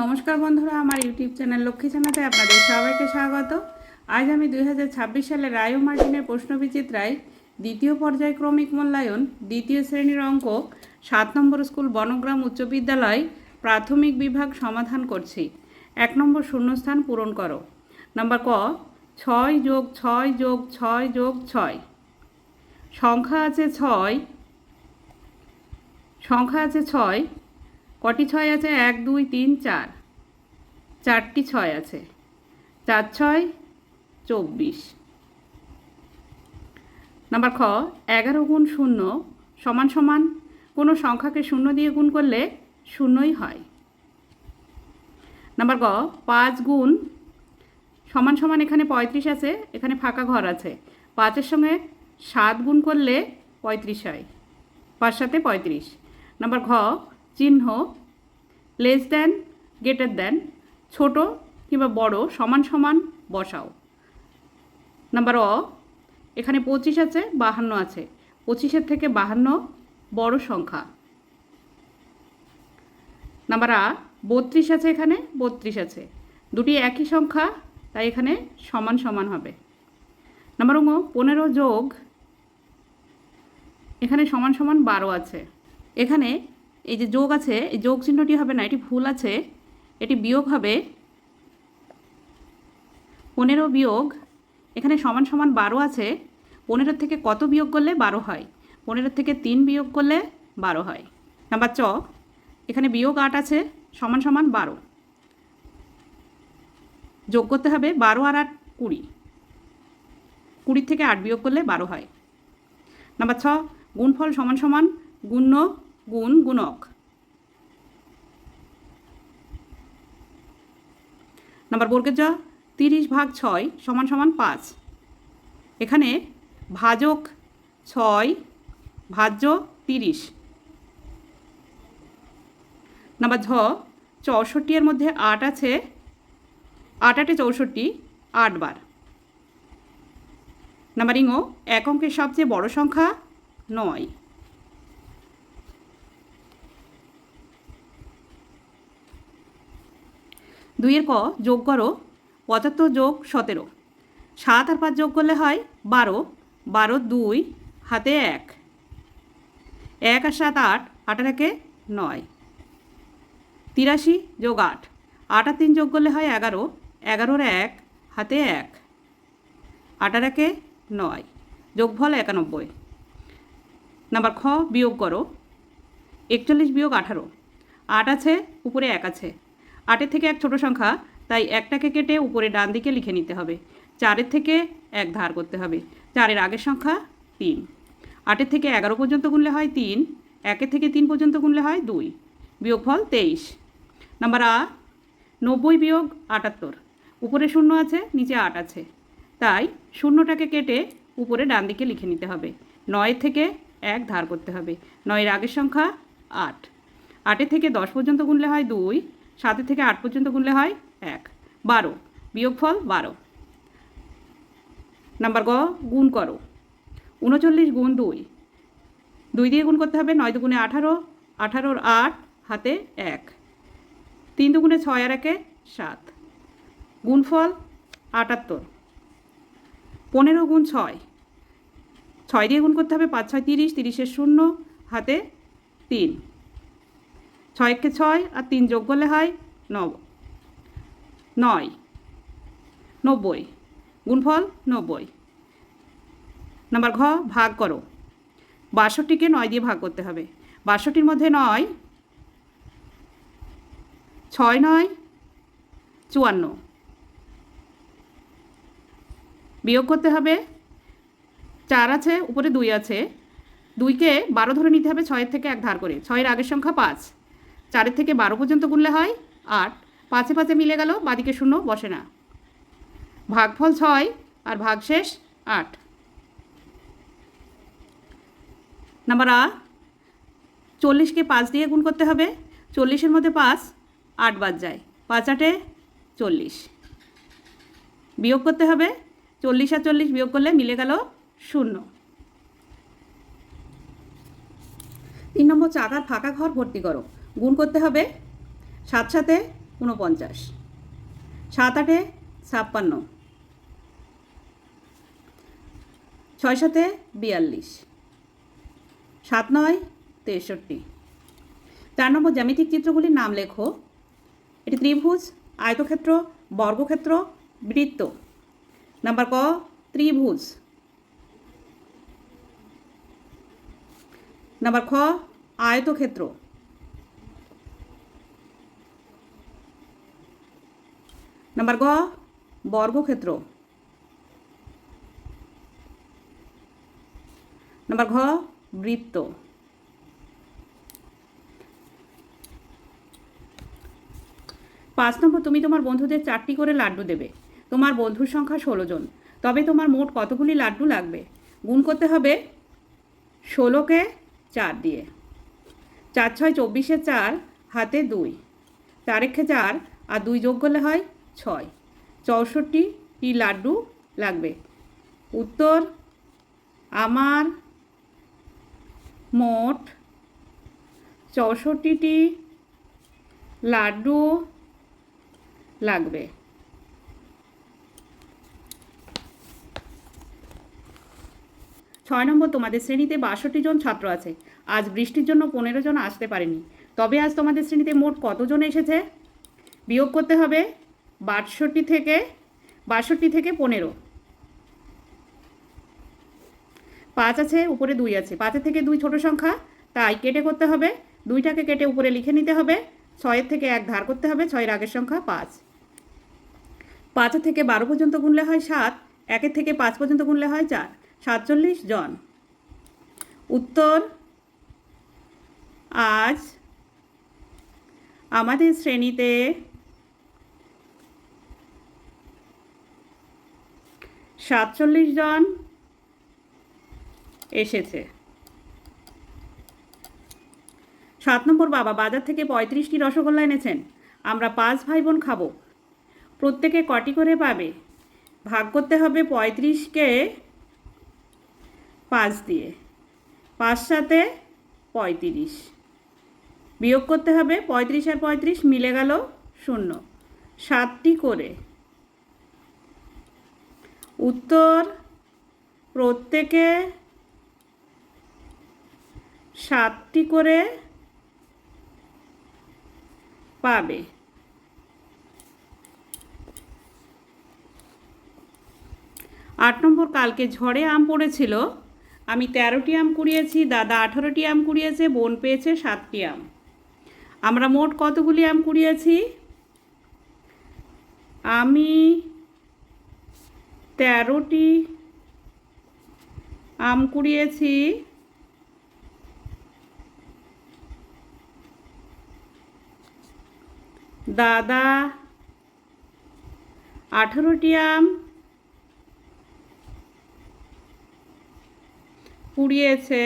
নমস্কার বন্ধুরা, আমার ইউটিউব চ্যানেল লক্ষ্মী ছানাতে আপনাদের সবাইকে স্বাগত। আজ আমি 2026 সালে রায় ও মার্টিনের প্রশ্নবিচিত্রায় দ্বিতীয় পর্যায়ক্রমিক মূল্যায়ন দ্বিতীয় শ্রেণীর অঙ্ক 7 নম্বর স্কুল বনগ্রাম উচ্চ বিদ্যালয় প্রাথমিক বিভাগ সমাধান করছি। 1 নম্বর শূন্যস্থান পূরণ করো। নাম্বার ক, 6 যোগ 6 যোগ 6 যোগ 6। সংখ্যা আছে 6, কটি 6 আছে? 1 2 3 4, 4টি 6 আছে। 4 6 24। নাম্বার খ, 11 গুণ 0 সমান সমান কোনো সংখ্যাকে 0 দিয়ে গুণ করলে 0ই হয়। নাম্বার গ, 5 গুণ সমান সমান এখানে 35 আছে, এখানে ফাঁকা ঘর আছে। 5-এর সঙ্গে 7 গুণ করলে 35 হয়, 5 7 35। নাম্বার ঘ, চিহ্ন লেস দেন গ্রেটার দেন ছোট কিংবা বড় সমান সমান বসাও। নাম্বার অ, এখানে 25 আছে, 52 আছে। 25-এর থেকে 52 বড় সংখ্যা। নাম্বার আ, 32 আছে, এখানে 32 আছে। দুটি একই সংখ্যা, তাই এখানে সমান সমান হবে। নাম্বার ঙ, 15 যোগ এখানে সমান সমান 12 আছে। এখানে এই যে যোগ আছে, এই যোগ চিহ্নটি হবে না, এটি ভুল আছে, এটি বিয়োগ হবে। 15 বিয়োগ এখানে সমান সমান 12 আছে। 15 থেকে কত বিয়োগ করলে 12 হয়? 15 থেকে 3 বিয়োগ করলে 12 হয়। নাম্বার চ, এখানে বিয়োগ 8 আছে, সমান সমান 12। যোগ করতে হবে 12 আর 8 20। 20 থেকে 8 বিয়োগ করলে 12 হয়। নাম্বার ছ, গুণফল সমান সমান গুণ্য গুণ গুণক। নাম্বার বর্গের জ, 30 ভাগ 6 সমান সমান 5। এখানে ভাজক 6, ভাজ্য 30। নাম্বার ঝ, 64-এর মধ্যে 8 আছে, 8 8 64, 8 বার। নাম্বার ইঙ, এক অঙ্কের সবচেয়ে বড় সংখ্যা 9। দুইয়ের ক, যোগ করো 75 যোগ 17। 7 আর 5 যোগ করলে হয় 12, 12 2 হাতে 1, 1 আর 7 8, 8 আর 1 9। 83 যোগ 8, 8 আর 3 যোগ করলে হয় 11, 11 আর 1 হাতে 1, 8 আর 1 9, যোগফল 91। নাম্বার খ, বিয়োগ করো 41 বিয়োগ 18। 8 আছে, উপরে 1 আছে। 8-এর থেকে 1 ছোট সংখ্যা, তাই 1টাকে কেটে উপরে ডান দিকে লিখে নিতে হবে। 4-এর থেকে 1 ধার করতে হবে। 4-এর আগের সংখ্যা 3। 8-এর থেকে 11 পর্যন্ত গুনলে হয় 3, 1-এর থেকে 3 পর্যন্ত গুনলে হয় 2, বিয়োগফল 23। নাম্বার আ, 90 বিয়োগ 78। উপরে 0 আছে, নিচে 8 আছে, তাই 0টাকে কেটে উপরে ডান দিকে লিখে নিতে হবে। 9-এর থেকে 1 ধার করতে হবে। 9-এর আগের সংখ্যা 8। 8-এর থেকে 10 পর্যন্ত গুনলে হয় 2, 7-এর থেকে 8 পর্যন্ত গুনলে হয় 1, 12, বিয়োগফল 12। নাম্বার গ, গুণ করো 39 গুণ 2। 2 দিয়ে গুণ করতে হবে। 9 দুগুণে 18, 18 8 হাতে 1, 3 দুগুণে 6 আর 1 7, গুণফল 78। 15 গুণ 6, 6 দিয়ে গুণ করতে হবে। 5 6 30, 30-এর 0 হাতে 3, 6 6 আর 3 যোগ করলে হয় 9, 90, গুণফল 90। নাম্বার ঘ, ভাগ করো 62-কে 9 দিয়ে ভাগ করতে হবে। 62-র মধ্যে 9, 6 9 54, বিয়োগ করতে হবে। 4 আছে, উপরে 2 আছে। 2কে 12 ধরে নিতে হবে 6-এর থেকে 1 ধার করে। 6-এর আগের সংখ্যা 5। 4-এর থেকে 12 পর্যন্ত গুনলে হয় 8, 5-এ 5-এ মিলে গেল, বাদিকে 0 বসে না। ভাগফল 6 আর ভাগশেষ 8। নাম্বার আ, 40-কে 5 দিয়ে গুণ করতে হবে। 40-এর মধ্যে 5 8 বাদ যায়, 5 8 40, বিয়োগ করতে হবে। 40 আর 40 বিয়োগ করলে মিলে গেল 0। 3 নম্বর, চাকার ফাঁকা ঘর ভর্তি করো। গুণ করতে হবে 7 7 49, 7 8 56, 6 7 42, 7 9 63। 4 নম্বর জ্যামিতিক চিত্রগুলির নাম লেখো। এটি ত্রিভুজ, আয়তক্ষেত্র, বর্গক্ষেত্র, বৃত্ত। নাম্বার ক ত্রিভুজ। নাম্বার খ আয়তক্ষেত্র। নাম্বার গ বর্গক্ষেত্র। নাম্বার ঘ বৃত্ত। 5 নম্বর তুমি তোমার বন্ধুদের 4টি করে লাড্ডু দেবে। তোমার বন্ধুর সংখ্যা 16 জন, তবে তোমার মোট কতগুলি লাড্ডু লাগবে? গুণ করতে হবে 16কে 4 দিয়ে। 4 6 24 4 হাতে 2, 4 1 4 আর 2 যোগ করলে হয় 6, 64টি লাড্ডু লাগবে। উত্তর আমার মোট 64টি লাড্ডু লাগবে। 6 নম্বর তোমাদের শ্রেণীতে 62 জন ছাত্র আছে। আজ বৃষ্টির জন্য 15 জন আসতে পারেনি, তবে আজ তোমাদের শ্রেণীতে মোট কতজন এসেছে? বিয়োগ করতে হবে 62 থেকে 15। 5 আছে, উপরে 2 আছে, 5 থেকে 2 ছোট সংখ্যা, তাই কেটে করতে হবে। 2টাকে কেটে উপরে লিখে নিতে হবে। 6 থেকে 1 ধার করতে হবে, 6 আগের সংখ্যা 5। 5 থেকে 12 পর্যন্ত গুনলে হয় 7, 1 থেকে 5 পর্যন্ত গুনলে হয় 4, 47 জন। উত্তর আজ আমাদের শ্রেণীতে 47 জন এসেছে। 7 নম্বর বাবা বাজার থেকে 35টি রসগোল্লা এনেছেন। আমরা 5 ভাই বোন খাবো। প্রত্যেকে কটি করে পাবে? ভাগ করতে হবে 35কে 5 দিয়ে। 5 7 35। বিয়োগ করতে হবে 35 আর 35 মিলে গেল 0, 7টি করে। উত্তর প্রত্যেকে 7টি করে পাবে। 8 নম্বর কালকে ঝড়ে আম পড়েছিল। আমি 13টি আম কুড়িয়েছি, দাদা 18টি আম কুড়িয়েছে, বোন পেয়েছে 7টি আম। আমরা মোট কতগুলি আম কুড়িয়েছি? আমি 13টি আম কুড়িয়েছি, দাদা 18টি আম কুড়িয়েছে,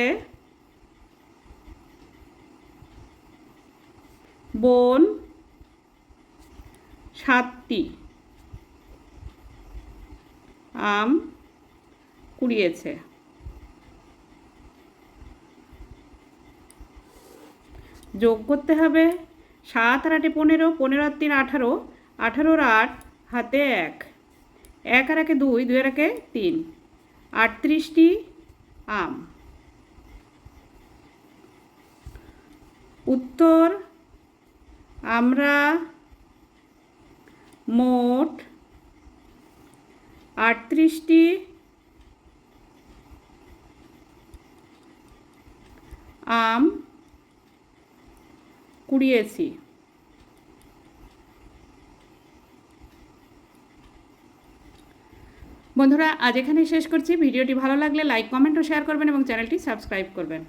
বোন 7টি আম কুড়িয়েছে। যোগ করতে হবে 7 আর 8 15, 15 আর 3 18, 18 আর 8 হাতে 1, 1 আর 1 2, 2 আর 1 3, 38টি আম। উত্তর আমরা মোট 38টি আম কুড়িয়েছি। বন্ধুরা আজ এখানেই শেষ করছি। ভিডিওটি ভালো লাগলে লাইক, কমেন্ট ও শেয়ার করবেন এবং চ্যানেলটি সাবস্ক্রাইব করবেন।